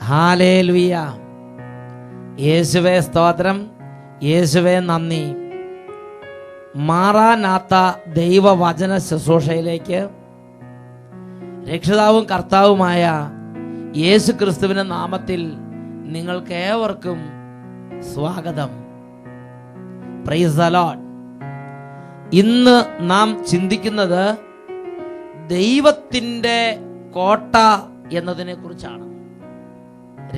Hallelujah. യേശുവേ സ്തോത്രം, യേശുവേ നന്ദി. മാറാനാത്ത ദൈവവചന ശുശ്രൂഷയിലേക്ക് രക്ഷിതാവും കർത്താവുമായ യേശു ക്രിസ്തുവിന്റെ നാമത്തിൽ നിങ്ങൾക്ക് ഏവർക്കും സ്വാഗതം. Price the Lord. ഇന്ന് നാം ചിന്തിക്കുന്നത് ദൈവത്തിൻ്റെ കോട്ട എന്നതിനെ കുറിച്ചാണ്.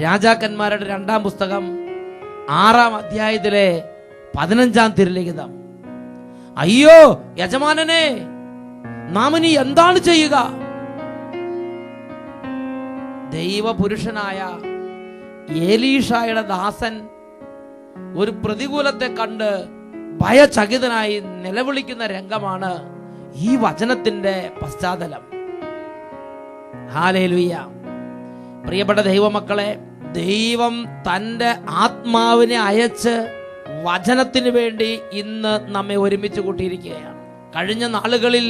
രാജാക്കന്മാരുടെ 2-ാം പുസ്തകം 6-ാം അധ്യായത്തിലെ 15-ാം തിരുലിഖിതം. അയ്യോ യജമാനനെ, നാം ഇനി എന്താണ് ചെയ്യുക? ദൈവപുരുഷനായ ഏലീഷായുടെ ദാസൻ ഒരു പ്രതികൂലത്തെ കണ്ട് ഭയചകിതനായി നിലവിളിക്കുന്ന രംഗമാണ് ഈ വചനത്തിന്റെ പശ്ചാത്തലം. ഹല്ലേലൂയ. പ്രിയപ്പെട്ട ദൈവമക്കളെ, ദൈവം തൻ്റെ ആത്മാവിനെ അയച്ച് വചനത്തിന് വേണ്ടി ഇന്ന് നമ്മെ ഒരുമിച്ച് കൂട്ടിയിരിക്കുകയാണ്. കഴിഞ്ഞ നാളുകളിൽ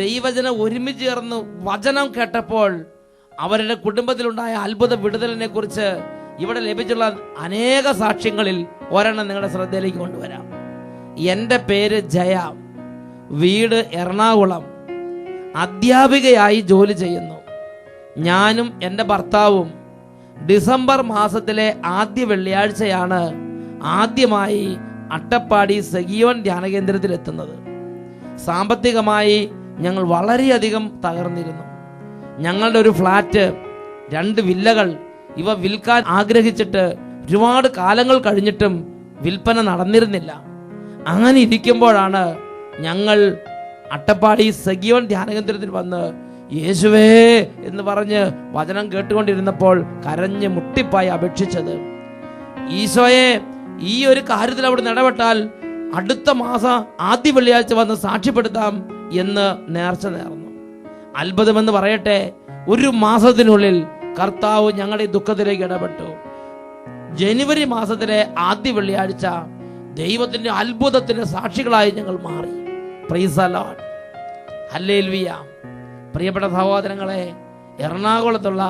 ദൈവജനം ഒരുമിച്ച് ചേർന്ന് വചനം കേട്ടപ്പോൾ അവരുടെ കുടുംബത്തിലുണ്ടായ അത്ഭുത വിടുതലിനെ കുറിച്ച് ഇവിടെ ലഭിച്ചുള്ള അനേക സാക്ഷ്യങ്ങളിൽ ഒരെണ്ണം നിങ്ങളുടെ ശ്രദ്ധയിലേക്ക് കൊണ്ടുവരാം. എൻ്റെ പേര് ജയ, വീട് എറണാകുളം, അധ്യാപികയായി ജോലി ചെയ്യുന്നു. ഞാനും എൻ്റെ ഭർത്താവും ഡിസംബർ മാസത്തിലെ ആദ്യ വെള്ളിയാഴ്ചയാണ് ആദ്യമായി അട്ടപ്പാടി സഗിയോൻ ധ്യാനകേന്ദ്രത്തിൽ എത്തുന്നത്. സാമ്പത്തികമായി ഞങ്ങൾ വളരെയധികം തകർന്നിരുന്നു. ഞങ്ങളുടെ ഒരു ഫ്ലാറ്റ്, 2 വില്ലകൾ ഇവ വിൽക്കാൻ ആഗ്രഹിച്ചിട്ട് ഒരുപാട് കാലങ്ങൾ കഴിഞ്ഞിട്ടും വിൽപ്പന നടന്നിരുന്നില്ല. അങ്ങനെ ഇരിക്കുമ്പോഴാണ് ഞങ്ങൾ അട്ടപ്പാടി സഗിയോൻ ധ്യാനകേന്ദ്രത്തിൽ വന്ന് യേശുവേ എന്ന് പറഞ്ഞ് വചനം കേട്ടുകൊണ്ടിരുന്നപ്പോൾ കരഞ്ഞ് മുട്ടിപ്പായി അപേക്ഷിച്ചത്, ഈശോയെ, ഈ ഒരു കാര്യത്തിൽ അവിടെ ഇടപെട്ടാൽ അടുത്ത മാസം ആദ്യ വെള്ളിയാഴ്ച വന്ന് സാക്ഷ്യപ്പെടുത്താം എന്ന് നേർച്ച നേർന്നു. അത്ഭുതമെന്ന് പറയട്ടെ, 1 മാസത്തിനുള്ളിൽ കർത്താവ് ഞങ്ങളുടെ ഈ ദുഃഖത്തിലേക്ക് ഇടപെട്ടു. ജനുവരി മാസത്തിലെ ആദ്യ വെള്ളിയാഴ്ച ദൈവത്തിന്റെ അത്ഭുതത്തിന്റെ സാക്ഷികളായി ഞങ്ങൾ മാറി. Price the Lord. ഹല്ലേലൂയ. പ്രിയപ്പെട്ട സഹോദരങ്ങളെ, എറണാകുളത്തുള്ള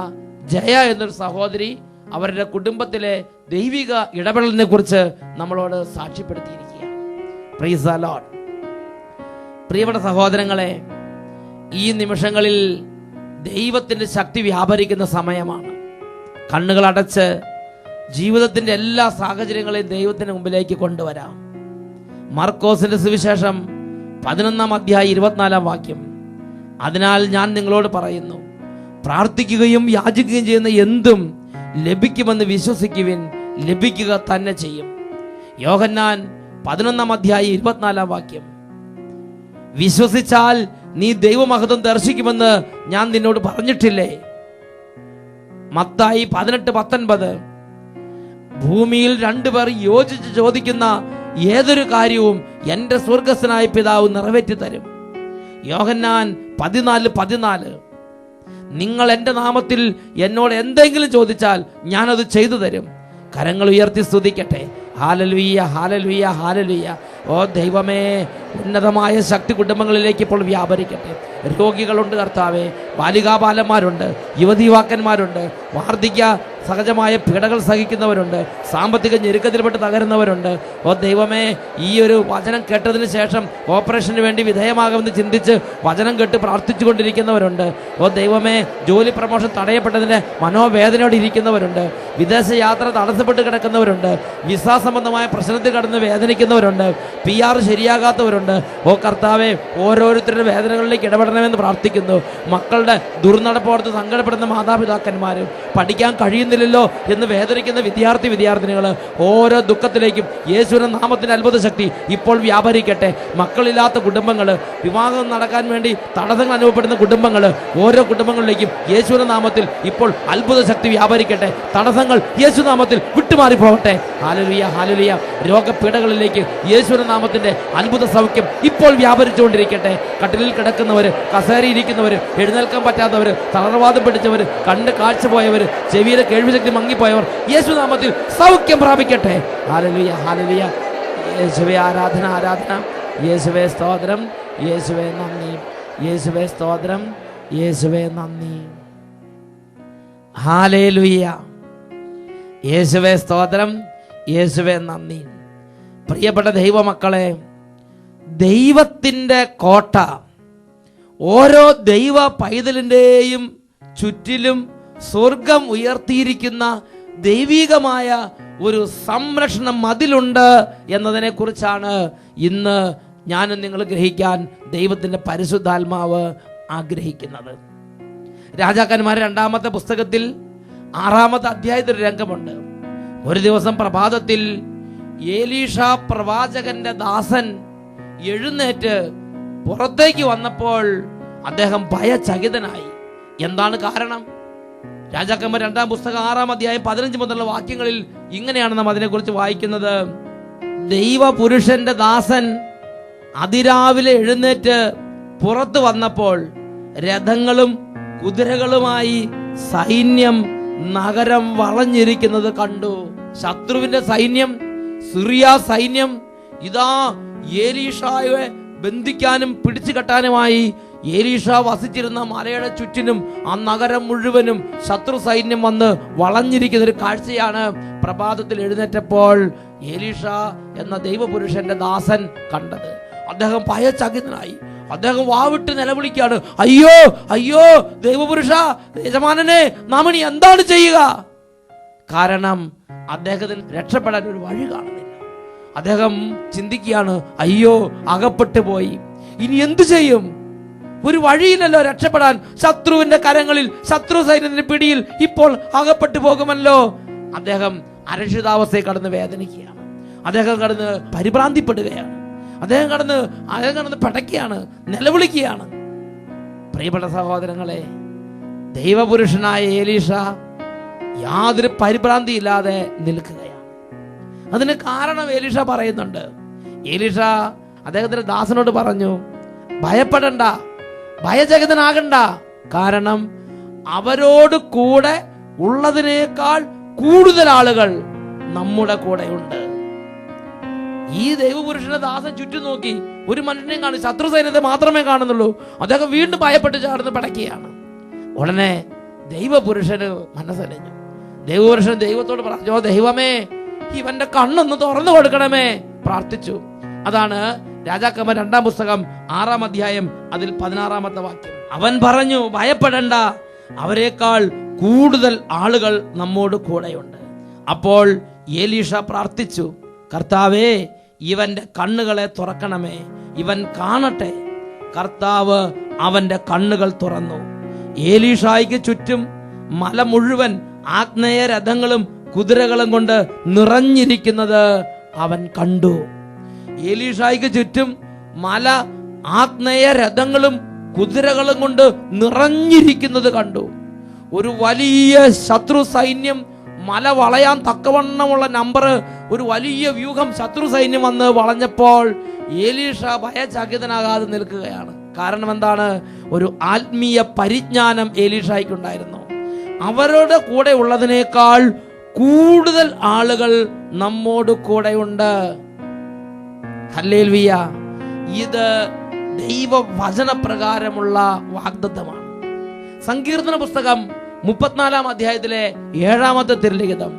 ജയ എന്നൊരു സഹോദരി അവരുടെ കുടുംബത്തിലെ ദൈവിക ഇടപെടലിനെ കുറിച്ച് നമ്മളോട് സാക്ഷ്യപ്പെടുത്തിയിരിക്കുകയാണ്. Price the Lord. പ്രിയപ്പെട്ട സഹോദരങ്ങളെ, ഈ നിമിഷങ്ങളിൽ ദൈവത്തിന്റെ ശക്തി വ്യാപരിക്കുന്ന സമയമാണ്. കണ്ണുകൾ അടച്ച് ജീവിതത്തിന്റെ എല്ലാ സാഹചര്യങ്ങളെയും ദൈവത്തിന് മുമ്പിലേക്ക് കൊണ്ടുവരാം. മർക്കോസിന്റെ സുവിശേഷം 11-ാം അധ്യായം 24-ാം വാക്യം. അതിനാൽ ഞാൻ നിങ്ങളോട് പറയുന്നു, പ്രാർത്ഥിക്കുകയും യാചിക്കുകയും ചെയ്യുന്ന എന്തും ലഭിക്കുമെന്ന് വിശ്വസിക്കുവിൻ, ലഭിക്കുക തന്നെ ചെയ്യും. യോഹന്നാൻ 11-ാം അധ്യായം 24-ാം വാക്യം. വിശ്വസിച്ചാൽ നീ ദൈവമഹത്വം ദർശിക്കുമെന്ന് ഞാൻ നിന്നോട് പറഞ്ഞിട്ടില്ലേ? മത്തായി 18:19. ഭൂമിയിൽ 2 പേർ യോജിച്ച് ചോദിക്കുന്ന ഏതൊരു കാര്യവും എൻ്റെ സ്വർഗസ്ഥനായ പിതാവ് നിറവേറ്റി തരും. യോഹന്നാൻ 14:14. നിങ്ങൾ എൻ്റെ നാമത്തിൽ എന്നോട് എന്തെങ്കിലും ചോദിച്ചാൽ ഞാനത് ചെയ്തു തരും. കരങ്ങൾ ഉയർത്തി സ്തുതിക്കട്ടെ. Hallelujah, hallelujah, hallelujah. ഓ ദൈവമേ, ഉന്നതമായ ശക്തി കുടുംബങ്ങളിലേക്ക് ഇപ്പോൾ വ്യാപരിക്കട്ടെ. രോഗികളുണ്ട് കർത്താവേ, ബാലികാബാലന്മാരുണ്ട്, യുവതീവാക്കന്മാരുണ്ട്, വാർദ്ധക്യ സഹജമായ പീഡകൾ സഹിക്കുന്നവരുണ്ട്, സാമ്പത്തിക ഞെരുക്കത്തിൽപ്പെട്ട് തകരുന്നവരുണ്ട്. ഓ ദൈവമേ, ഈ ഒരു വചനം കേട്ടതിന് ശേഷം ഓപ്പറേഷന് വേണ്ടി വിധേയമാകുമെന്ന് ചിന്തിച്ച് വചനം കേട്ട് പ്രാർത്ഥിച്ചു കൊണ്ടിരിക്കുന്നവരുണ്ട്. ഓ ദൈവമേ, ജോലി പ്രമോഷൻ തടയപ്പെട്ടതിന് മനോവേദനയോടെ ഇരിക്കുന്നവരുണ്ട്, വിദേശ യാത്ര തടസ്സപ്പെട്ട് കിടക്കുന്നവരുണ്ട്, വിസ സംബന്ധമായ പ്രശ്നത്തിൽ കടന്ന് വേദനിക്കുന്നവരുണ്ട്, PR ശരിയാകാത്തവരുണ്ട്. ഓ കർത്താവെ, ഓരോരുത്തരുടെ വേദനകളിലേക്ക് ഇടപെടണമെന്ന് പ്രാർത്ഥിക്കുന്നു. മക്കളുടെ ദുർനടപ്പോർത്ത് സങ്കടപ്പെടുന്ന മാതാപിതാക്കന്മാരും, പഠിക്കാൻ കഴിയുന്നില്ലല്ലോ എന്ന് വേദനിക്കുന്ന വിദ്യാർത്ഥിനികൾ, ഓരോ ദുഃഖത്തിലേക്കും യേശുവിന്റെ നാമത്തിന്റെ അത്ഭുത ശക്തി ഇപ്പോൾ വ്യാപരിക്കട്ടെ. മക്കളില്ലാത്ത കുടുംബങ്ങൾ, വിവാഹം നടക്കാൻ വേണ്ടി തടസ്സങ്ങൾ അനുഭവപ്പെടുന്ന കുടുംബങ്ങൾ, ഓരോ കുടുംബങ്ങളിലേക്കും യേശുവിന്റെ നാമത്തിൽ ഇപ്പോൾ അത്ഭുത ശക്തി വ്യാപരിക്കട്ടെ. തടസ്സങ്ങൾ യേശുനാമത്തിൽ വിട്ടുമാറിപ്പോകട്ടെ. Hallelujah, hallelujah. രോഗപീഠകളിലേക്ക് യേശുവിന്റെ നാമത്തിന്റെ അത്ഭുത സൗഖ്യം ഇപ്പോൾ വ്യാപരിച്ചുകൊണ്ടിരിക്കട്ടെ. കട്ടിലിൽ കിടക്കുന്നവർ, കസേരയിരിക്കുന്നവർ, എഴുന്നേൽക്കാൻ പറ്റാത്തവർ, തളർവാദം പിടിച്ചവർ, കണ്ട് കാഴ്ച പോയവർ, ചെവിയിലെ കേൾവിശക്തി മങ്ങിപ്പോയവർ യേശുനാമത്തിൽ സൗഖ്യം പ്രാപിക്കട്ടെ. Hallelujah, hallelujah. യേശുവേ ആരാധന, ആരാധന. യേശുവേ സ്തോത്രം, യേശുവേ നന്ദി, യേശുവേ സ്തോത്രം, യേശുവേ നന്ദി. ഹല്ലേലൂയ. യേശുവേ സ്തോത്രം, യേശുവേ നന്ദി. പ്രിയപ്പെട്ട ദൈവമക്കളെ, ദൈവത്തിൻ്റെ കോട്ട ഓരോ ദൈവ പൈതലിൻ്റെയും ചുറ്റിലും സ്വർഗം ഉയർത്തിയിരിക്കുന്ന ദൈവികമായ ഒരു സംരക്ഷണ മതിലുണ്ട് എന്നതിനെക്കുറിച്ചാണ് ഇന്ന് ഞാനും നിങ്ങൾ ഗ്രഹിക്കാൻ ദൈവത്തിൻ്റെ പരിശുദ്ധാത്മാവ് ആഗ്രഹിക്കുന്നത്. രാജാക്കന്മാരുടെ 2-ാമത്തെ പുസ്തകത്തിൽ 6-ാമത്തെ അധ്യായത്തിൽ ഒരു രംഗമുണ്ട്. ഒരു ദിവസം പ്രഭാതത്തിൽ ഏലീഷ പ്രവാചകന്റെ ദാസൻ എഴുന്നേറ്റ് പുറത്തേക്ക് വന്നപ്പോൾ അദ്ദേഹം ഭയചകിതനായി. എന്താണ് കാരണം? രാജാക്കന്മാർ 2-ാം പുസ്തകം 6-ാം അധ്യായം 15 മുതലുള്ള വാക്യങ്ങളിൽ ഇങ്ങനെയാണ് നാം അതിനെക്കുറിച്ച് വായിക്കുന്നത്. ദൈവപുരുഷന്റെ ദാസൻ അതിരാവിലെ എഴുന്നേറ്റ് പുറത്തു വന്നപ്പോൾ രഥങ്ങളും കുതിരകളുമായി സൈന്യം നഗരം വളഞ്ഞിരിക്കുന്നത് കണ്ടു. ശത്രുവിന്റെ സൈന്യം, സിറിയ സൈന്യം ഇതാ ഏലീഷായെ ബന്ധിക്കാനും പിടിച്ചു കെട്ടാനുമായി ഏലീഷ വസിച്ചിരുന്ന മലയുടെ ചുറ്റിനും ആ നഗരം മുഴുവനും ശത്രു സൈന്യം വന്ന് വളഞ്ഞിരിക്കുന്ന ഒരു കാഴ്ചയാണ് പ്രഭാതത്തിൽ എഴുന്നേറ്റപ്പോൾ ഏലീഷ എന്ന ദൈവപുരുഷന്റെ ദാസൻ കണ്ടത്. അദ്ദേഹം ഭയചകിതനായി. അദ്ദേഹം വാവിട്ട് നിലവിളിക്കുകയാണ്, അയ്യോ അയ്യോ ദൈവപുരുഷ, യജമാനനെ, നാം ഇനി എന്താണ് ചെയ്യുക? കാരണം അദ്ദേഹത്തിന് രക്ഷപ്പെടാൻ ഒരു വഴി കാണുന്നില്ല. അദ്ദേഹം ചിന്തിക്കുകയാണ്, അയ്യോ അകപ്പെട്ടു പോയി, ഇനി എന്തു ചെയ്യും? ഒരു വഴിയില്ലല്ലോ രക്ഷപ്പെടാൻ. ശത്രുവിന്റെ കരങ്ങളിൽ, ശത്രു സൈന്യത്തിന്റെ പിടിയിൽ ഇപ്പോൾ അകപ്പെട്ടു പോകുമല്ലോ. അദ്ദേഹം അരക്ഷിതാവസ്ഥയെ കടന്ന് വേദനിക്കുകയാണ്. അദ്ദേഹം കടന്ന് പരിഭ്രാന്തിപ്പെടുകയാണ്. അദ്ദേഹം കടന്ന് പടയ്ക്കുകയാണ്, നിലവിളിക്കുകയാണ്. പ്രിയപ്പെട്ട സഹോദരങ്ങളെ, ദൈവപുരുഷനായ ഏലീഷ യാതൊരു പരിഭ്രാന്തിയില്ലാതെ നിൽക്കുകയാണ്. അതിന് കാരണം ഏലീഷ പറയുന്നുണ്ട്. ഏലീഷ അദ്ദേഹത്തിന്റെ ദാസനോട് പറഞ്ഞു, ഭയപ്പെടണ്ട, ഭയചകിതനാകണ്ട. കാരണം അവരോട് കൂടെ ഉള്ളതിനേക്കാൾ കൂടുതൽ ആളുകൾ നമ്മുടെ കൂടെയുണ്ട്. ഈ ദൈവപുരുഷന്റെ ദാസൻ ചുറ്റും നോക്കി ഒരു മനുഷ്യനെയും കാണും, ശത്രു സൈന്യത്തെ മാത്രമേ കാണുന്നുള്ളൂ. അദ്ദേഹം വീണ്ടും ഭയപ്പെട്ട് ചാടുന്ന പടക്കുകയാണ്. ഉടനെ ദൈവപുരുഷന് മനസ്സലിഞ്ഞു. ദൈവപുരുഷൻ ദൈവത്തോട് പറഞ്ഞു, ദൈവമേ, ഇവന്റെ കണ്ണൊന്ന് തുറന്നു കൊടുക്കണമേ, പ്രാർത്ഥിച്ചു. അതാണ് രാജാക്കന്മാർ 2-ാം പുസ്തകം 6-ാം അധ്യായം അതിൽ 16-ാമത്തെ വാക്യം. അവൻ പറഞ്ഞു, ഭയപ്പെടണ്ട, അവരെക്കാൾ കൂടുതൽ ആളുകൾ നമ്മോട് കൂടെയുണ്ട്. അപ്പോൾ ഏലീഷ പ്രാർത്ഥിച്ചു, കർത്താവേ, ഇവന്റെ കണ്ണുകളെ തുറക്കണമേ, ഇവൻ കാണട്ടെ. കർത്താവ് അവന്റെ കണ്ണുകൾ തുറന്നു. ഏലീഷായ്ക്ക് ചുറ്റും മല മുഴുവൻ ആഗ്നേയ രഥങ്ങളും കുതിരകളും കൊണ്ട് നിറഞ്ഞിരിക്കുന്നത് അവൻ കണ്ടു. ഏലീഷായ്ക്ക് ചുറ്റും മല ആഗ്നേയ രഥങ്ങളും കുതിരകളും കൊണ്ട് നിറഞ്ഞിരിക്കുന്നത് കണ്ടു. ഒരു വലിയ ശത്രു സൈന്യം, മല വളയാൻ തക്കവണ്ണമുള്ള നമ്പർ, ഒരു വലിയ വ്യൂഹം ശത്രു സൈന്യം വന്ന് വളഞ്ഞപ്പോൾ ഏലീഷ ഭയചകിതനാകാതെ നിൽക്കുകയാണ്. കാരണം എന്താണ്? ഒരു ആത്മീയ പരിജ്ഞാനം ഏലീഷായ്ക്കുണ്ടായിരുന്നു. അവരുടെ കൂടെ ഉള്ളതിനേക്കാൾ കൂടുതൽ ആളുകൾ നമ്മോട് കൂടെയുണ്ട്. ഹല്ലേലൂയ! ഇത് ദൈവവചനപ്രകാരമുള്ള വാഗ്ദത്തമാണ്. സങ്കീർത്തന പുസ്തകം 34-ാം അധ്യായത്തിലെ 7-ാമത്തെ തിരുലിഖിതം,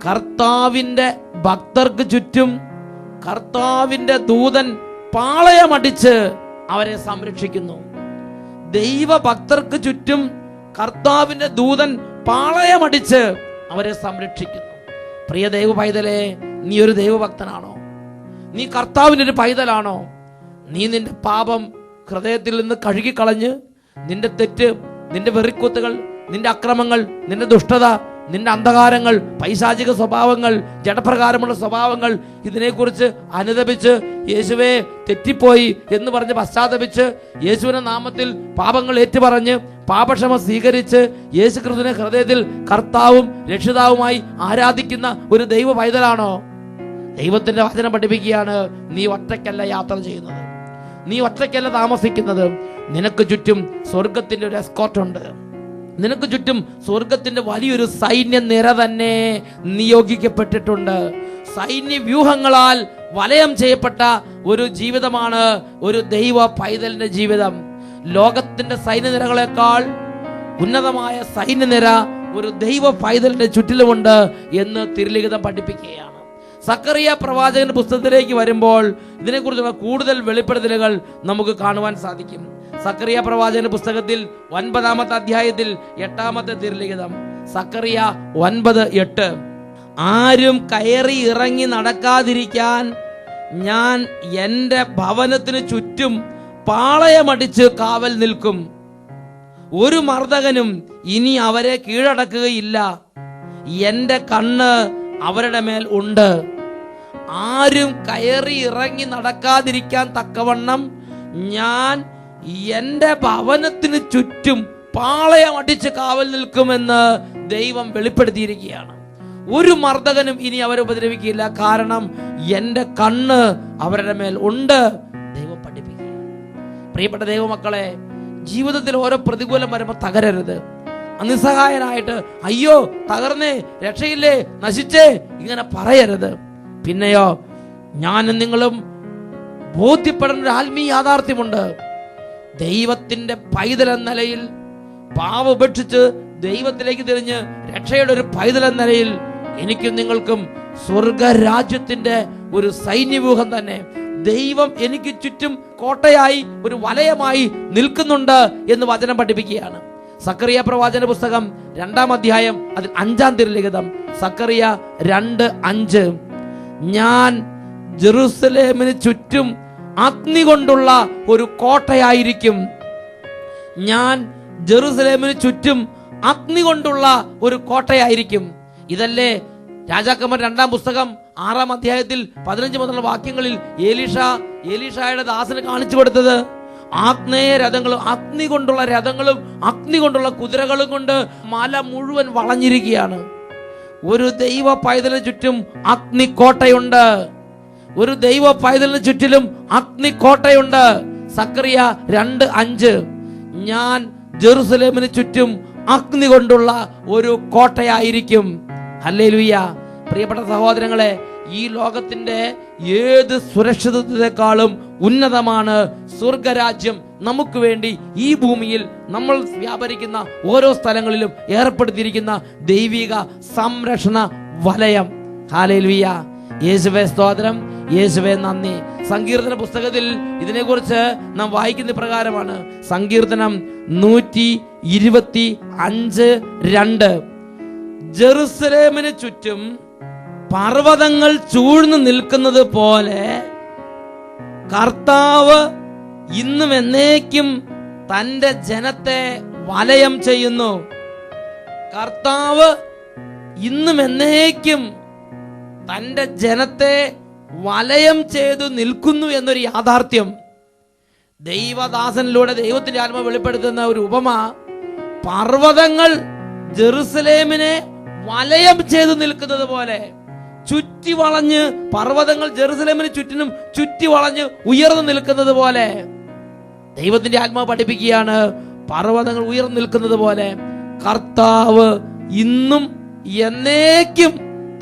കർത്താവിന്റെ ഭക്തർക്ക് ചുറ്റും കർത്താവിന്റെ ദൂതൻ പാളയമടിച്ച് അവരെ സംരക്ഷിക്കുന്നു. ദൈവഭക്തർക്ക് ചുറ്റും കർത്താവിന്റെ ദൂതൻ പാളയമടിച്ച് അവരെ സംരക്ഷിക്കുന്നു. പ്രിയ ദൈവ പൈതലേ, നീ ഒരു ദൈവഭക്തനാണോ? നീ കർത്താവിൻ്റെ ഒരു പൈതലാണോ? നീ നിന്റെ പാപം ഹൃദയത്തിൽ നിന്ന് കഴുകിക്കളഞ്ഞ് നിന്റെ തെറ്റ്, നിന്റെ വെറിക്കുത്തുകൾ, നിന്റെ അക്രമങ്ങൾ, നിന്റെ ദുഷ്ടത, നിന്റെ അന്ധകാരങ്ങൾ, പൈശാചിക സ്വഭാവങ്ങൾ, ജഡപ്രകാരമുള്ള സ്വഭാവങ്ങൾ, ഇതിനെക്കുറിച്ച് അനുതപിച്ച് യേശുവേ തെറ്റിപ്പോയി എന്ന് പറഞ്ഞ് പശ്ചാത്തപിച്ച് യേശുവിന്റെ നാമത്തിൽ പാപങ്ങൾ ഏറ്റുപറഞ്ഞ് പാപക്ഷമ സ്വീകരിച്ച് യേശു ക്രിസ്തുവിനെ ഹൃദയത്തിൽ കർത്താവും രക്ഷിതാവുമായി ആരാധിക്കുന്ന ഒരു ദൈവ പൈതലാണോ? ദൈവത്തിന്റെ വചനം പഠിപ്പിക്കുകയാണ്, നീ ഒറ്റയ്ക്കല്ല യാത്ര ചെയ്യുന്നത്, നീ ഒറ്റയ്ക്കല്ല താമസിക്കുന്നത്. നിനക്ക് ചുറ്റും സ്വർഗത്തിന്റെ ഒരു എസ്കോർട്ട് ഉണ്ട്. നിനക്ക് ചുറ്റും സ്വർഗത്തിന്റെ വലിയൊരു സൈന്യ നിര തന്നെ നിയോഗിക്കപ്പെട്ടിട്ടുണ്ട്. സൈന്യ വ്യൂഹങ്ങളാൽ വലയം ചെയ്യപ്പെട്ട ഒരു ജീവിതമാണ് ഒരു ദൈവ പൈതലിന്റെ ജീവിതം. ലോകത്തിന്റെ സൈന്യനിരകളെക്കാൾ ഉന്നതമായ സൈന്യനിര ഒരു ദൈവ പൈതലിന്റെ ചുറ്റിലുമുണ്ട് എന്ന് തിരുലിഖിതം പഠിപ്പിക്കുകയാണ്. സക്കറിയ പ്രവാചകന്റെ പുസ്തകത്തിലേക്ക് വരുമ്പോൾ ഇതിനെക്കുറിച്ചുള്ള കൂടുതൽ വെളിപ്പെടുത്തലുകൾ നമുക്ക് കാണുവാൻ സാധിക്കും. സക്കറിയ പ്രവാചകന്റെ പുസ്തകത്തിൽ 9-ാമത്തെ അധ്യായത്തിൽ 8-ാമത്തെ തിരുലിഖിതം, സക്കറിയ 9:8, ആരും കയറി ഇറങ്ങി നടക്കാതിരിക്കാൻ ഞാൻ എൻ്റെ ഭവനത്തിന് ചുറ്റും പാളയമടിച്ച് കാവൽ നിൽക്കും. ഒരു മർദ്ദകനും ഇനി അവരെ കീഴടക്കുകയില്ല. എൻ്റെ കണ്ണ് അവരുടെ മേൽ ഉണ്ട്. ആരും കയറി ഇറങ്ങി നടക്കാതിരിക്കാൻ തക്കവണ്ണം ഞാൻ എൻ്റെ ഭവനത്തിന് ചുറ്റും പാളയമടിച്ച് കാവൽ നിൽക്കുമെന്ന് ദൈവം വെളിപ്പെടുത്തിയിരിക്കുകയാണ്. ഒരു മർദ്ദകനും ഇനി അവരെ ഉപദ്രവിക്കില്ല, കാരണം എൻ്റെ കണ്ണ് അവരുടെ മേൽ ഉണ്ട്. ദൈവം പഠിപ്പിക്കുകയാണ്. പ്രിയപ്പെട്ട ദൈവമക്കളെ, ജീവിതത്തിൽ ഓരോ പ്രതികൂലം വരുമ്പോൾ തകരരുത്. നിസ്സഹായനായിട്ട് അയ്യോ തകർന്നേ, രക്ഷയില്ലേ, നശിച്ചേ, ഇങ്ങനെ പറയരുത്. പിന്നെയോ, ഞാനും നിങ്ങളും ബോധ്യപ്പെടേണ്ട ഒരു ആത്മീയ യാഥാർത്ഥ്യമുണ്ട്. ദൈവത്തിന്റെ പൈതൽ എന്ന നിലയിൽ പാവം ഉപേക്ഷിച്ച് ദൈവത്തിലേക്ക് തിരിഞ്ഞ് രക്ഷയുടെ ഒരു പൈതൽ എന്ന നിലയിൽ എനിക്കും നിങ്ങൾക്കും സ്വർഗരാജ്യത്തിന്റെ ഒരു സൈന്യവ്യൂഹം തന്നെ ദൈവം എനിക്ക് ചുറ്റും കോട്ടയായി, ഒരു വലയമായി നിൽക്കുന്നുണ്ട് എന്ന് വചനം പഠിപ്പിക്കുകയാണ്. സക്കറിയ പ്രവാചന പുസ്തകം 2-ാം അധ്യായം അതിൽ 5-ാം തിരുലിഖിതം, സക്കറിയ 2:5, ഞാൻ ജെറുസലേമിന് ചുറ്റും അഗ്നി കൊണ്ടുള്ള ഒരു കോട്ടയായിരിക്കും. ഞാൻ ജെറുസലേമിന് ചുറ്റും അഗ്നി കൊണ്ടുള്ള ഒരു കോട്ടയായിരിക്കും. ഇതല്ലേ രാജാക്കന്മാർ 2-ാം പുസ്തകം 6-ാം അധ്യായത്തിൽ 15 മുതലുള്ള വാക്യങ്ങളിൽ എലീഷായുടെ ദാസന് കാണിച്ചു കൊടുത്തത്? ആഗ്നേയ രഥങ്ങളും അഗ്നി കൊണ്ടുള്ള രഥങ്ങളും അഗ്നി കൊണ്ടുള്ള കുതിരകളും കൊണ്ട് മല മുഴുവൻ വളഞ്ഞിരിക്കുകയാണ്. ഒരു ദൈവ പൈതലിന് ചുറ്റും അഗ്നിക്കോട്ടയുണ്ട്. ഒരു ദൈവ പൈതലിന് ചുറ്റിലും അഗ്നിക്കോട്ടയുണ്ട്. സക്കറിയ 2:5, ഞാൻ ജെറുസലേമിന് ചുറ്റും അഗ്നി കൊണ്ടുള്ള ഒരു കോട്ടയായിരിക്കും. ഹല്ലേലൂയ. പ്രിയപ്പെട്ട സഹോദരങ്ങളെ, ഈ ലോകത്തിന്റെ ഏത് സുരക്ഷിതത്വത്തെക്കാളും ഉന്നതമാണ് സ്വർഗരാജ്യം നമുക്ക് വേണ്ടി ഈ ഭൂമിയിൽ നമ്മൾ വ്യാപരിക്കുന്ന ഓരോ സ്ഥലങ്ങളിലും ഏർപ്പെടുത്തിയിരിക്കുന്ന ദൈവിക സംരക്ഷണ വലയം. ഹല്ലേലൂയ. യേശുവേ സ്തോത്രം, യേശുവേ നന്ദി. സങ്കീർത്തന പുസ്തകത്തിൽ ഇതിനെക്കുറിച്ച് നാം വായിക്കുന്ന പ്രകാരമാണ്. സങ്കീർത്തനം 125:2, ജെറുസലേമിന് ചുറ്റും പർവ്വതങ്ങൾ ചൂഴ്ന്നു നിൽക്കുന്നത് പോലെ കർത്താവ് ഇന്നും എന്നേക്കും തന്റെ ജനത്തെ വലയം ചെയ്യുന്നു. കർത്താവ് ഇന്നും എന്നേക്കും തന്റെ ജനത്തെ വലയം ചെയ്തു നിൽക്കുന്നു എന്നൊരു യാഥാർത്ഥ്യം ദൈവദാസനിലൂടെ ദൈവത്തിന്റെ ആത്മ വെളിപ്പെടുത്തുന്ന ഒരു ഉപമ. പർവ്വതങ്ങൾ ജെറുസലേമിനെ വലയം ചെയ്തു നിൽക്കുന്നത് പോലെ ചുറ്റി വളഞ്ഞ്, പർവ്വതങ്ങൾ ജെറുസലേമിന് ചുറ്റിനും ചുറ്റി വളഞ്ഞ് ഉയർന്നു നിൽക്കുന്നത് പോലെ ദൈവത്തിന്റെ ആത്മാവ് പഠിപ്പിക്കുകയാണ്. പർവ്വതങ്ങൾ ഉയർന്നു നിൽക്കുന്നത് പോലെ കർത്താവ് ഇന്നും എന്നേക്കും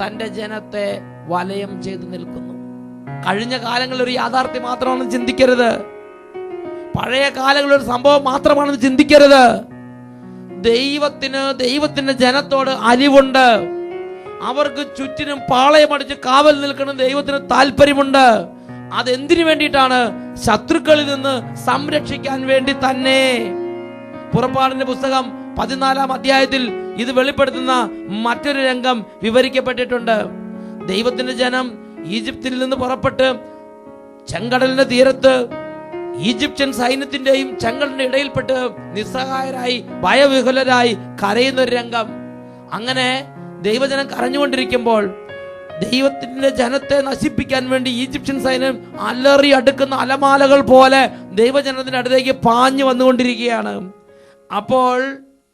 തന്റെ ജനത്തെ വലയം ചെയ്തു നിൽക്കുന്നു. കഴിഞ്ഞ കാലങ്ങളിൽ ഒരു യാഥാർത്ഥ്യം മാത്രമാണെന്ന് ചിന്തിക്കരുത്. പഴയ കാലങ്ങളിൽ ഒരു സംഭവം മാത്രമാണെന്ന് ചിന്തിക്കരുത്. ദൈവത്തിന്റെ ജനത്തോട് അലിവുണ്ട്. അവർക്ക് ചുറ്റിനും പാളയമടിച്ച് കാവൽ നിൽക്കണം ദൈവത്തിന് താല്പര്യമുണ്ട്. അതെന്തിനു വേണ്ടിയിട്ടാണ്? ശത്രുക്കളിൽ നിന്ന് സംരക്ഷിക്കാൻ വേണ്ടി തന്നെ. പുറപ്പാടിന്റെ പുസ്തകം 14-ാം അധ്യായത്തിൽ ഇത് വെളിപ്പെടുത്തുന്ന മറ്റൊരു രംഗം വിവരിക്കപ്പെട്ടിട്ടുണ്ട്. ദൈവത്തിന്റെ ജനം ഈജിപ്തിൽ നിന്ന് പുറപ്പെട്ട് ചെങ്കടലിന്റെ തീരത്ത് ഈജിപ്ഷ്യൻ സൈന്യത്തിന്റെയും ചെങ്കടലിന്റെ ഇടയിൽപ്പെട്ട് നിസ്സഹായരായി ഭയവിഹുലരായി കരയുന്ന ഒരു രംഗം. അങ്ങനെ ദൈവജനം കരഞ്ഞുകൊണ്ടിരിക്കുമ്പോൾ ദൈവത്തിന്റെ ജനത്തെ നശിപ്പിക്കാൻ വേണ്ടി ഈജിപ്ഷ്യൻ സൈന്യം അലറി അടുക്കുന്ന അലമാലകൾ പോലെ ദൈവജനത്തിന്റെ അടുത്തേക്ക് പാഞ്ഞു വന്നുകൊണ്ടിരിക്കുകയാണ്. അപ്പോൾ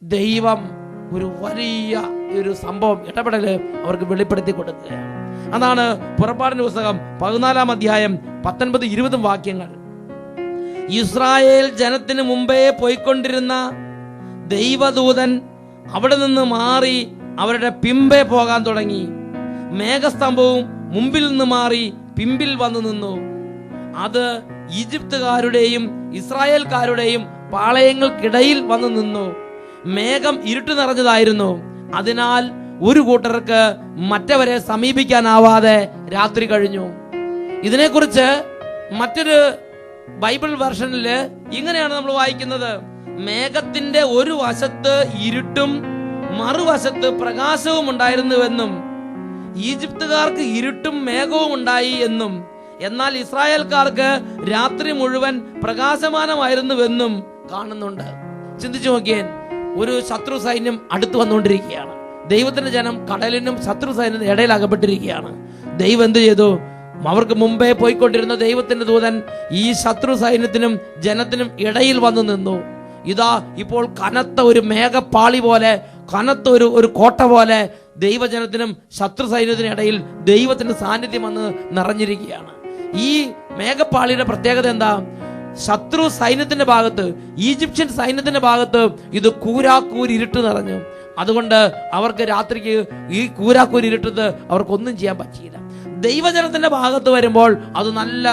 ദൈവം ഒരു വലിയ ഒരു സംഭവം, ഇടപെടല് അവർക്ക് വെളിപ്പെടുത്തി കൊടുക്കുകയാണ്. അതാണ് പുറപ്പാടിന്റെ പുസ്തകം 14-ാം അധ്യായം 19-20 വാക്യങ്ങൾ. ഇസ്രായേൽ ജനത്തിന് മുമ്പേ പോയിക്കൊണ്ടിരുന്ന ദൈവദൂതൻ അവിടെ നിന്ന് മാറി അവരുടെ പിമ്പേ പോകാൻ തുടങ്ങി. മേഘസ്തംഭവും മുമ്പിൽ നിന്ന് മാറി പിമ്പിൽ വന്നു നിന്നു. അത് ഈജിപ്തുകാരുടെയും ഇസ്രായേൽക്കാരുടെയും പാളയങ്ങൾക്കിടയിൽ വന്നു നിന്നു. മേഘം ഇരുട്ട് നിറഞ്ഞതായിരുന്നു. അതിനാൽ ഒരു കൂട്ടർക്ക് മറ്റവരെ സമീപിക്കാനാവാതെ രാത്രി കഴിഞ്ഞു. ഇതിനെക്കുറിച്ച് മറ്റൊരു ബൈബിൾ വെർഷനിൽ ഇങ്ങനെയാണ് നമ്മൾ വായിക്കുന്നത്: മേഘത്തിന്റെ ഒരു വശത്ത് ഇരുട്ടും മറുവശത്ത് പ്രകാശവും ഉണ്ടായിരുന്നുവെന്നും ഈജിപ്തുകാർക്ക് ഇരുട്ടും മേഘവും ഉണ്ടായി എന്നും എന്നാൽ ഇസ്രായേൽക്കാർക്ക് രാത്രി മുഴുവൻ പ്രകാശമാനമായിരുന്നുവെന്നും കാണുന്നുണ്ട്. ചിന്തിച്ചു നോക്കിയാൽ ഒരു ശത്രു സൈന്യം അടുത്തു വന്നുകൊണ്ടിരിക്കുകയാണ്. ദൈവത്തിന്റെ ജനം കടലിനും ശത്രു സൈന്യത്തിന് ഇടയിൽ അകപ്പെട്ടിരിക്കുകയാണ്. ദൈവം എന്ത് ചെയ്തു? അവർക്ക് മുമ്പേ പോയിക്കൊണ്ടിരുന്ന ദൈവത്തിന്റെ ദൂതൻ ഈ ശത്രു സൈന്യത്തിനും ജനത്തിനും ഇടയിൽ വന്നു നിന്നു. ഇതാ ഇപ്പോൾ കനത്ത ഒരു മേഘപ്പാളി പോലെ, കനത്ത ഒരു കോട്ട പോലെ ദൈവജനത്തിനും ശത്രു സൈന്യത്തിനും ഇടയിൽ ദൈവത്തിന്റെ സാന്നിധ്യം വന്ന് നിറഞ്ഞിരിക്കുകയാണ്. ഈ മേഘപ്പാളിയുടെ പ്രത്യേകത എന്താ? ശത്രു സൈന്യത്തിന്റെ ഭാഗത്ത്, ഈജിപ്ഷ്യൻ സൈന്യത്തിന്റെ ഭാഗത്ത് ഇത് കൂരാക്കൂരി ഇരുട്ട് നിറഞ്ഞു. അതുകൊണ്ട് അവർക്ക് രാത്രിക്ക് ഈ കൂരാക്കൂരി ഇരുട്ടത്ത് അവർക്കൊന്നും ചെയ്യാൻ പറ്റിയില്ല. ദൈവജനത്തിന്റെ ഭാഗത്ത് വരുമ്പോൾ അത് നല്ല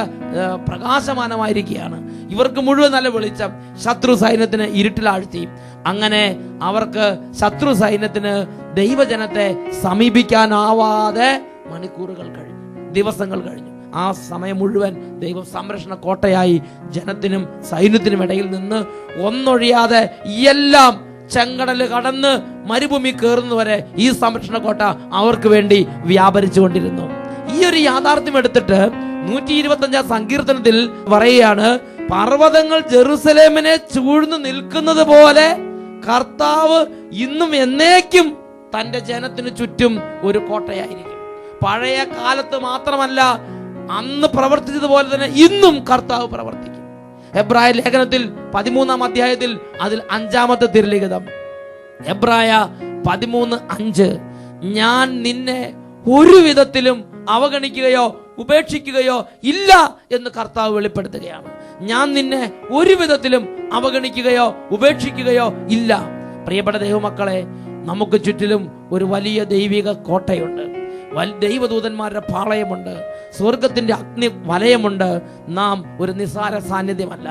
പ്രകാശമാനമായിരിക്കുകയാണ്. ഇവർക്ക് മുഴുവൻ നല്ല വെളിച്ചം, ശത്രു സൈന്യത്തിന് ഇരുട്ടിലാഴ്ത്തി. അങ്ങനെ അവർക്ക് ശത്രു സൈന്യത്തിന് ദൈവജനത്തെ സമീപിക്കാനാവാതെ മണിക്കൂറുകൾ കഴിഞ്ഞു, ദിവസങ്ങൾ കഴിഞ്ഞു. ആ സമയം മുഴുവൻ ദൈവം സംരക്ഷണ കോട്ടയായി ജനത്തിനും സൈന്യത്തിനും ഇടയിൽ നിന്ന് ഒന്നൊഴിയാതെ എല്ലാം ചെങ്കടല് കടന്ന് മരുഭൂമി കയറുന്നവരെ ഈ സംരക്ഷണ കോട്ട അവർക്ക് വേണ്ടി വ്യാപരിച്ചുകൊണ്ടിരുന്നു. ഈ ഒരു യാഥാർത്ഥ്യം എടുത്തിട്ട് 125 സങ്കീർത്തനത്തിൽ പറയുകയാണ്: പർവ്വതങ്ങൾ ജെറുസലേമിനെ ചൂഴ്ന്നു നിൽക്കുന്നത് പോലെ കർത്താവ് ഇന്നും എന്നേക്കും തന്റെ ജനത്തിന് ചുറ്റും ഒരു കോട്ടയായിരിക്കും. പഴയ കാലത്ത് മാത്രമല്ല, അന്ന് പ്രവർത്തിച്ചതുപോലെ തന്നെ ഇന്നും കർത്താവ് പ്രവർത്തിക്കും. എബ്രായ ലേഖനത്തിൽ 13-ാം അധ്യായത്തിൽ അതിൽ 5-ാമത്തെ തിരുലിഖിതം, എബ്രായ 13:5, ഞാൻ നിന്നെ ഒരു വിധത്തിലും അവഗണിക്കുകയോ ഉപേക്ഷിക്കുകയോ ഇല്ല എന്ന് കർത്താവ് വെളിപ്പെടുത്തുകയാണ്. ഞാൻ നിന്നെ ഒരു വിധത്തിലും അവഗണിക്കുകയോ ഉപേക്ഷിക്കുകയോ ഇല്ല. പ്രിയപ്പെട്ട ദൈവമക്കളെ, നമുക്ക് ചുറ്റിലും ഒരു വലിയ ദൈവിക കോട്ടയുണ്ട്. ദൈവദൂതന്മാരുടെ പാളയമുണ്ട്, സ്വർഗത്തിന്റെ അഗ്നി വലയമുണ്ട്. നാം ഒരു നിസ്സാര സാന്നിധ്യമല്ല.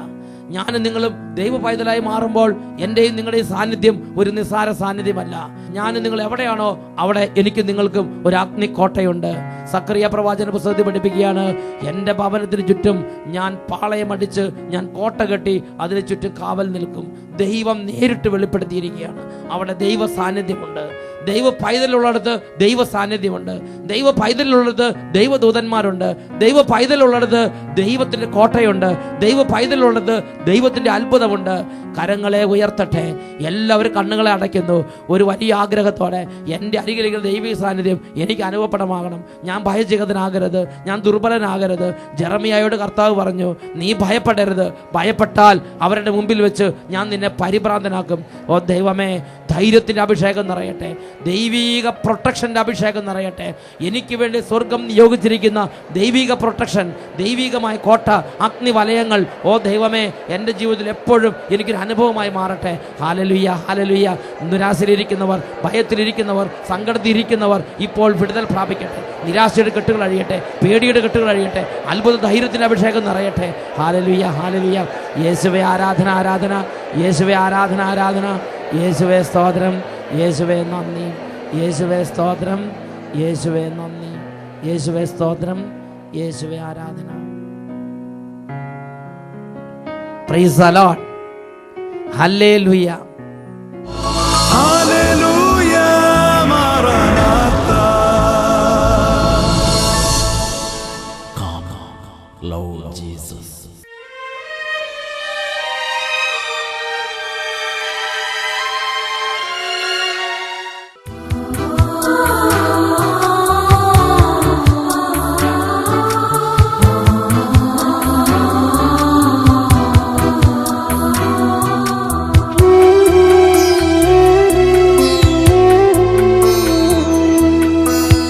ഞാനും നിങ്ങളും ദൈവ പൈതലായി മാറുമ്പോൾ എന്റെയും നിങ്ങളുടെയും സാന്നിധ്യം ഒരു നിസ്സാര സാന്നിധ്യമല്ല. ഞാനും നിങ്ങൾ എവിടെയാണോ അവിടെ എനിക്കും നിങ്ങൾക്കും ഒരു അഗ്നിക്കോട്ടയുണ്ട്. സക്കറിയ പ്രവാചന പുസ്തകത്തിൽ പഠിപ്പിക്കുകയാണ്: എന്റെ ഭവനത്തിന് ചുറ്റും ഞാൻ പാളയമടിച്ച്, ഞാൻ കോട്ട കെട്ടി അതിന് ചുറ്റും കാവൽ നിൽക്കും. ദൈവം നേരിട്ട് വെളിപ്പെടുത്തിയിരിക്കുകയാണ്. അവിടെ ദൈവ സാന്നിധ്യമുണ്ട്. ദൈവ പൈതലുള്ളിടത്ത് ദൈവ സാന്നിധ്യമുണ്ട്. ദൈവ പൈതലുള്ളിടത്ത് ദൈവദൂതന്മാരുണ്ട്. ദൈവ പൈതലുള്ളിടത്ത് ദൈവത്തിന്റെ കോട്ടയുണ്ട്. ദൈവ പൈതലുള്ളിടത്ത് ദൈവത്തിന്റെ അത്ഭുതമുണ്ട്. കരങ്ങളെ ഉയർത്തട്ടെ. എല്ലാവരും കണ്ണുകളെ അടയ്ക്കുന്നു. ഒരു വലിയ ആഗ്രഹത്തോടെ എൻ്റെ അരികിലേക്ക് ദൈവിക സാന്നിധ്യം എനിക്ക് അനുഭവപ്പെടമാകണം. ഞാൻ ഭയചകിതനാകരുത്, ഞാൻ ദുർബലനാകരുത്. ജെറമിയായോട് കർത്താവ് പറഞ്ഞു, നീ ഭയപ്പെടരുത്. ഭയപ്പെട്ടാൽ അവരുടെ മുമ്പിൽ വെച്ച് ഞാൻ നിന്നെ പരിഭ്രാന്തനാക്കും. ഓ ദൈവമേ, ധൈര്യത്തിന്റെ അഭിഷേകം നിറയട്ടെ, ദൈവിക പ്രൊട്ടക്ഷന്റെ അഭിഷേകം നിറയട്ടെ. എനിക്ക് വേണ്ടി സ്വർഗം നിയോഗിച്ചിരിക്കുന്ന ദൈവിക പ്രൊട്ടക്ഷൻ, ദൈവികമായ കോട്ട, അഗ്നി വലയങ്ങൾ, ഓ ദൈവമേ, എൻ്റെ ജീവിതത്തിൽ എപ്പോഴും എനിക്കൊരു അനുഭവമായി മാറട്ടെ. Hallelujah, hallelujah. നിരാശയിലിരിക്കുന്നവർ, ഭയത്തിലിരിക്കുന്നവർ, സങ്കടത്തിലിരിക്കുന്നവർ ഇപ്പോൾ വിടുതൽ പ്രാപിക്കട്ടെ. നിരാശയുടെ കെട്ടുകൾ അഴിയട്ടെ, പേടിയുടെ കെട്ടുകൾ അഴിയട്ടെ, അത്ഭുത ധൈര്യത്തിന്റെ അഭിഷേകം നിറയട്ടെ. Hallelujah, hallelujah. യേശുവേ ആരാധന, ആരാധന. യേശുവേ ആരാധന, ആരാധന. യേശുവേ സ്തോത്രം, യേശുവേ നന്ദി, യേശുവേ സ്തോത്രം, യേശുവേ നന്ദി, യേശുവേ സ്തോത്രം, യേശുവേ ആരാധന. Praise the Lord. Hallelujah, hallelujah. മാറാനാഥാ. Come, Lord Jesus.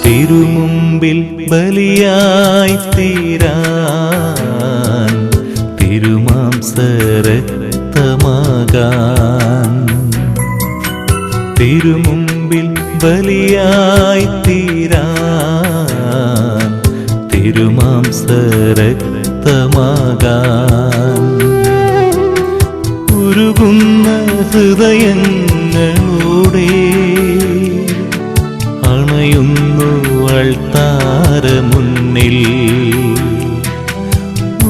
തിരുമുമ്പിൽ ബലിയായി തീരാൻ, തിരുമാംസരക്തമാകാൻ. തിരുമുമ്പിൽ ബലിയായി തീരാൻ, തിരുമാംസരക്തമാകാൻ. ഉരുകുന്ന ഹൃദയങ്ങളോടെ അൾത്താര മുന്നിൽ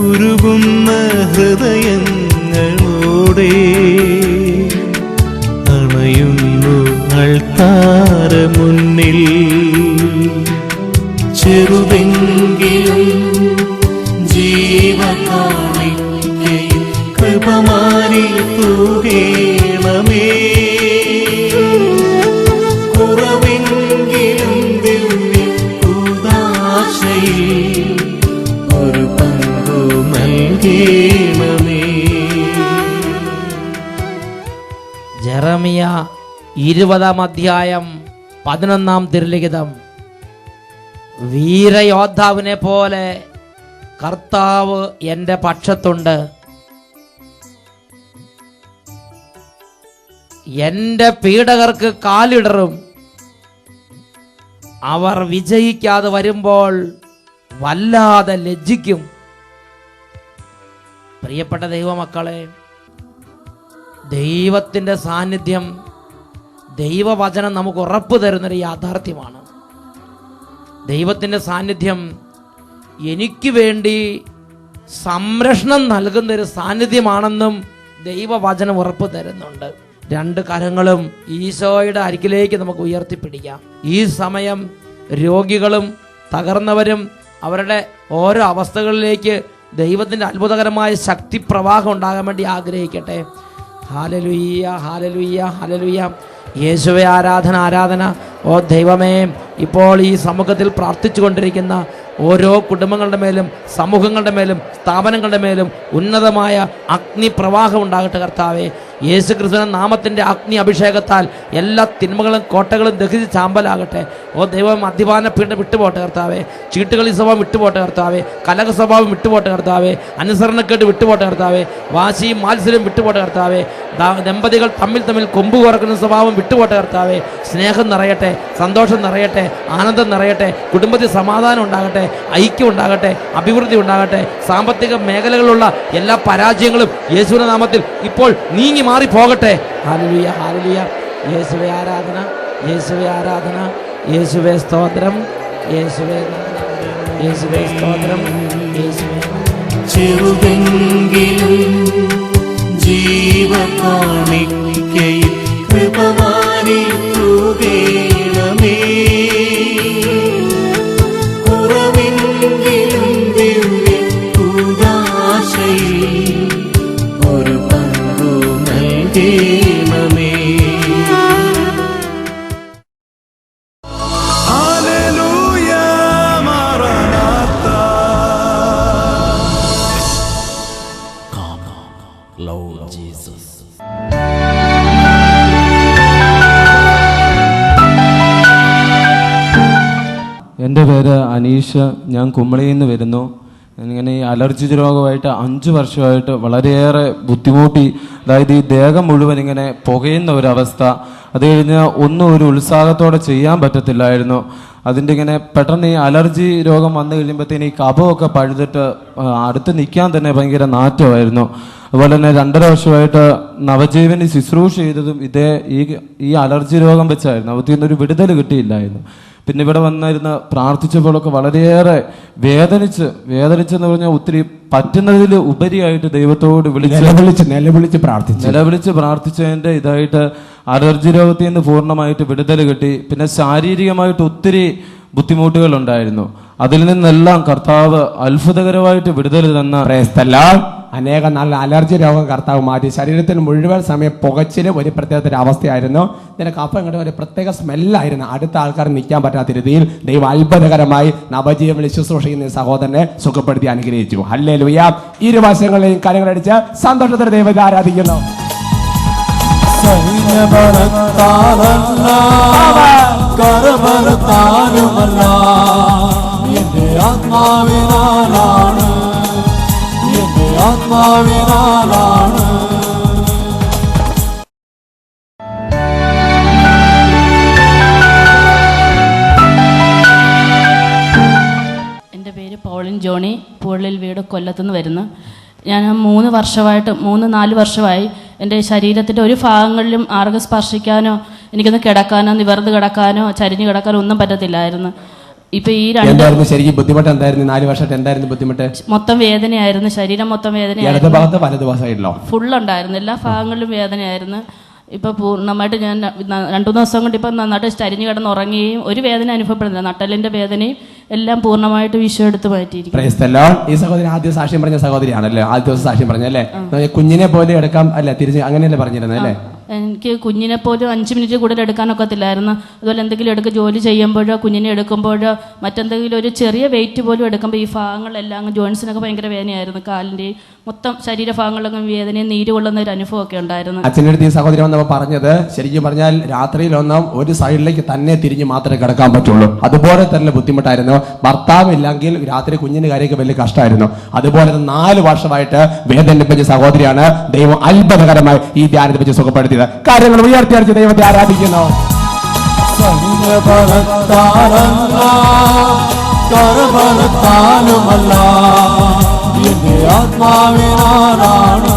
ഉരുകുന്ന ഹൃദയങ്ങളോടെ അണയുന്നു അൾത്താര മുന്നിൽ. ചെറുതെങ്കിലും ജീവകാണിക്കയിൽ കൃപമാരി തൂകേണമേ. കുറവെങ്കിലും ദിവ്യ കൂദാശയിൽ ഒരു പങ്കു നൽകേണമേ. ജെറമിയ 20-ാം തിരുലിഖിതം. വീരയോദ്ധാവിനെ പോലെ കർത്താവ് എൻ്റെ പക്ഷത്തുണ്ട്. എൻ്റെ പീഡകർക്ക് കാലിടറും. അവർ വിജയിക്കാതെ വരുമ്പോൾ വല്ലാതെ ലജ്ജിക്കും. പ്രിയപ്പെട്ട ദൈവമക്കളെ, ദൈവത്തിൻ്റെ സാന്നിധ്യം, ദൈവവചനം നമുക്ക് ഉറപ്പ് തരുന്നൊരു യാഥാർത്ഥ്യമാണ്. ദൈവത്തിൻ്റെ സാന്നിധ്യം എനിക്ക് വേണ്ടി സംരക്ഷണം നൽകുന്നൊരു സാന്നിധ്യമാണെന്നും ദൈവവചനം ഉറപ്പ് തരുന്നുണ്ട്. രണ്ട് കരങ്ങളും ഈശോയുടെ അരികിലേക്ക് നമുക്ക് ഉയർത്തിപ്പിടിക്കാം. ഈ സമയം രോഗികളും തകർന്നവരും അവരുടെ ഓരോ അവസ്ഥകളിലേക്ക് ദൈവത്തിൻ്റെ അത്ഭുതകരമായ ശക്തി പ്രവാഹം ഉണ്ടാകാൻ വേണ്ടി ആഗ്രഹിക്കട്ടെ. Hallelujah, hallelujah, hallelujah. യേശുവേ, ആരാധന, ആരാധന. ഓ ദൈവമേ, ഇപ്പോൾ ഈ സമൂഹത്തിൽ പ്രാർത്ഥിച്ചു കൊണ്ടിരിക്കുന്ന ഓരോ കുടുംബങ്ങളുടെ മേലും സമൂഹങ്ങളുടെ മേലും സ്ഥാപനങ്ങളുടെ മേലും ഉന്നതമായ അഗ്നി പ്രവാഹം ഉണ്ടാകട്ടെ കർത്താവേ. യേശു ക്രിസ്തുവിന്റെ നാമത്തിൻ്റെ അഗ്നി അഭിഷേകത്താൽ എല്ലാ തിന്മകളും കോട്ടകളും ദഹിച്ച് ചാമ്പലാകട്ടെ. ഓ ദൈവം, മദ്യപാന പീഡ വിട്ടുപോട്ടെ കർത്താവേ. ചീട്ടുകളി സ്വഭാവം വിട്ടുപോട്ടെ കർത്താവേ. കലക സ്വഭാവം വിട്ടുപോട്ടെ കർത്താവേ. അനുസരണക്കേട് വിട്ടുപോട്ടെ കർത്താവേ. വാശിയും മാത്സര്യം വിട്ടുപോട്ടെ കർത്താവേ. ദമ്പതികൾ തമ്മിൽ കൊമ്പ് കുറക്കുന്ന സ്വഭാവം വിട്ടുപോട്ടെ കർത്താവേ. സ്നേഹം നിറയട്ടെ, സന്തോഷം നിറയട്ടെ, ആനന്ദം നിറയട്ടെ, കുടുംബത്തിൽ സമാധാനം ഉണ്ടാകട്ടെ, ഐക്യം ഉണ്ടാകട്ടെ, അഭിവൃദ്ധി ഉണ്ടാകട്ടെ. സാമ്പത്തിക മേഖലകളിലുള്ള എല്ലാ പരാജയങ്ങളും യേശുവിന്റെ നാമത്തിൽ ഇപ്പോൾ നീങ്ങി മാറി പോകട്ടെ. Hallelujah, hallelujah. യേശുവേ ആരാധന, യേശുവേ ആരാധന, യേശുവേ സ്തോത്രം, യേശുവേ യേശുവേ സ്തോത്രം, യേശുവേ. ചെറുതെങ്കിലും ജീവകാണിക്കയിൽ കൃപമാരി തൂകേണമേ. കുറവെങ്കിലും ദിവ്യ കൂദാശയിൽ ഒരു പങ്കു നൽകേണമേ. ഹല്ലേലൂയ, മറനാഥ. Come, Lord Jesus. എൻ്റെ പേര് അനീഷ്. ഞാൻ കുമ്പളയിൽ നിന്ന് വരുന്നു. ഇങ്ങനെ ഈ അലർജി രോഗമായിട്ട് 5 വർഷമായിട്ട് വളരെയേറെ ബുദ്ധിമുട്ടി. അതായത് ഈ ദേഹം മുഴുവൻ ഇങ്ങനെ പുകയുന്ന ഒരവസ്ഥ. അത് കഴിഞ്ഞ് ഒന്നും ഒരു ഉത്സാഹത്തോടെ ചെയ്യാൻ പറ്റത്തില്ലായിരുന്നു. അതിൻ്റെ ഇങ്ങനെ പെട്ടെന്ന് ഈ അലർജി രോഗം വന്നു കഴിയുമ്പോഴത്തേന് ഈ കഫമൊക്കെ പഴുതിട്ട് അടുത്ത് നിൽക്കാൻ തന്നെ ഭയങ്കര നാറ്റമായിരുന്നു. അതുപോലെ തന്നെ 2.5 വർഷമായിട്ട് നവജീവനി ശുശ്രൂഷ ചെയ്തതും ഈ അലർജി രോഗം വെച്ചായിരുന്നു. അവത്തിൽ നിന്നൊരു വിടുതൽ കിട്ടിയില്ലായിരുന്നു. പിന്നെ ഇവിടെ വന്നിരുന്ന് പ്രാർത്ഥിച്ചപ്പോഴൊക്കെ വളരെയേറെ വേദനിച്ചെന്ന് പറഞ്ഞാൽ ഒത്തിരി പറ്റുന്നതിൽ ഉപരിയായിട്ട് ദൈവത്തോട് നിലവിളിച്ച് പ്രാർത്ഥിച്ചതിൻ്റെ ഇതായിട്ട് അലർജി രോഗത്തിൽ നിന്ന് പൂർണ്ണമായിട്ട് വിടുതൽ കിട്ടി. പിന്നെ ശാരീരികമായിട്ട് ഒത്തിരി ബുദ്ധിമുട്ടുകൾ ഉണ്ടായിരുന്നു. അതിൽ നിന്നെല്ലാം കർത്താവ് അത്ഭുതകരമായിട്ട് വിടുതൽ തന്ന അനേക നല്ല അലർജി രോഗം കർത്താവ് മാറ്റി. ശരീരത്തിന് മുഴുവൻ സമയം പുകച്ചില് ഒരു പ്രത്യേക അവസ്ഥയായിരുന്നു. ഇതിന്റെ കഫം ഇങ്ങോട്ട് ഒരു പ്രത്യേക സ്മെല്ലായിരുന്നു. അടുത്ത ആൾക്കാർ നിൽക്കാൻ പറ്റാത്ത രീതിയിൽ ദൈവം അത്ഭുതകരമായി നവജീവൻ ശുശ്രൂഷ ചെയ്യുന്ന സഹോദരനെ സുഖപ്പെടുത്തി അനുഗ്രഹിച്ചു. ഹല്ലേലൂയ. ഇരുവശങ്ങളെയും കാര്യങ്ങളടിച്ച് സന്തോഷത്തോടെ ദൈവത്തെ ആരാധിക്കുന്നു. ആത്മാവിനാലാണ്. എൻ്റെ പേര് പോളിൻ ജോണി. പൂളിൽ വീട് കൊല്ലത്തുനിന്ന് വരുന്നു. ഞാൻ 3-4 വർഷമായി എൻ്റെ ശരീരത്തിൻ്റെ ഒരു ഭാഗങ്ങളിലും ആർക്കും സ്പർശിക്കാനോ എനിക്കൊന്ന് കിടക്കാനോ നിവർന്ന് കിടക്കാനോ ചരിഞ്ഞ് കിടക്കാനോ ഒന്നും പറ്റത്തില്ലായിരുന്നു. ഇപ്പൊ ഈ രണ്ട് എന്തായിരുന്നു ശരിക്കും ബുദ്ധിമുട്ട്? എന്തായിരുന്നു 4 വർഷമായിട്ട് എന്തായിരുന്നു ബുദ്ധിമുട്ട്? മൊത്തം വേദനയായിരുന്നു, ശരീരം മൊത്തം ഇടത് വേദനയായിരുന്നു, ഭാഗത്ത് വലത് ഭാഗമായിട്ടോ ഫുള്ളുണ്ടായിരുന്നു, എല്ലാ ഭാഗങ്ങളിലും വേദനയായിരുന്നു. ഇപ്പൊ പൂർണ്ണമായിട്ട് ഞാൻ 2-3 ദിവസം കൊണ്ട് ഇപ്പം നന്നായിട്ട് ചരിഞ്ഞു കിടന്ന് ഉറങ്ങുകയും ഒരു വേദന അനുഭവപ്പെടുന്നില്ല. നട്ടലിന്റെ വേദനയും എല്ലാം പൂർണ്ണമായിട്ട് വിഷു എടുത്ത് മാറ്റിയിരിക്കും. Price the Lord. ഈ സഹോദരി ആദ്യം സാക്ഷ്യം പറഞ്ഞ സഹോദരിയാണല്ലേ? ആദ്യ ദിവസം സാക്ഷ്യം പറഞ്ഞല്ലേ? കുഞ്ഞിനെ പോലെ എടുക്കാം അല്ലെ? തിരിച്ച് അങ്ങനെയല്ലേ പറഞ്ഞിരുന്നത് അല്ലേ? എനിക്ക് കുഞ്ഞിനെ പോലും 5 മിനിറ്റ് കൂടുതൽ എടുക്കാനൊക്കത്തില്ലായിരുന്നു. അതുപോലെ എന്തെങ്കിലും ജോലി ചെയ്യുമ്പോഴോ കുഞ്ഞിനെ എടുക്കുമ്പോഴോ മറ്റെന്തെങ്കിലും ഒരു ചെറിയ വെയിറ്റ് പോലും എടുക്കുമ്പോൾ ഈ ഭാഗങ്ങളെല്ലാം അങ്ങ് ജോയിൻസിനൊക്കെ ഭയങ്കര വേദനയായിരുന്നു. കാലിൻ്റെയും മൊത്തം ശരീരഭാഗങ്ങളിലൊക്കെ വേദനയും നീര് കൊള്ളുന്ന ഒരു അനുഭവമൊക്കെ ഉണ്ടായിരുന്നു. അച്ഛൻ്റെ അടുത്ത് ഈ സഹോദരി വന്നപ്പോൾ പറഞ്ഞത് ശരിക്കും പറഞ്ഞാൽ രാത്രിയിലൊന്നും ഒരു സൈഡിലേക്ക് തന്നെ തിരിഞ്ഞ് മാത്രമേ കിടക്കാൻ പറ്റുള്ളൂ. അതുപോലെ തന്നെ ബുദ്ധിമുട്ടായിരുന്നു. ഭർത്താവ് ഇല്ലെങ്കിൽ രാത്രി കുഞ്ഞിന് കാര്യമൊക്കെ വലിയ കഷ്ടമായിരുന്നു. അതുപോലെ 4 വർഷമായിട്ട് വേദനിപ്പിച്ച സഹോദരിയാണ്. ദൈവം അത്ഭുതകരമായി ഈ ധ്യാനത്തെ വെച്ച് സുഖപ്പെടുത്തിയത്. കാര്യങ്ങൾ ഉയർത്തിയടിച്ച് ദൈവത്തെ ആരാധിക്കുന്നു. കരബലത്താലുമല്ല എന്റെ ആത്മാവിനാലാണ്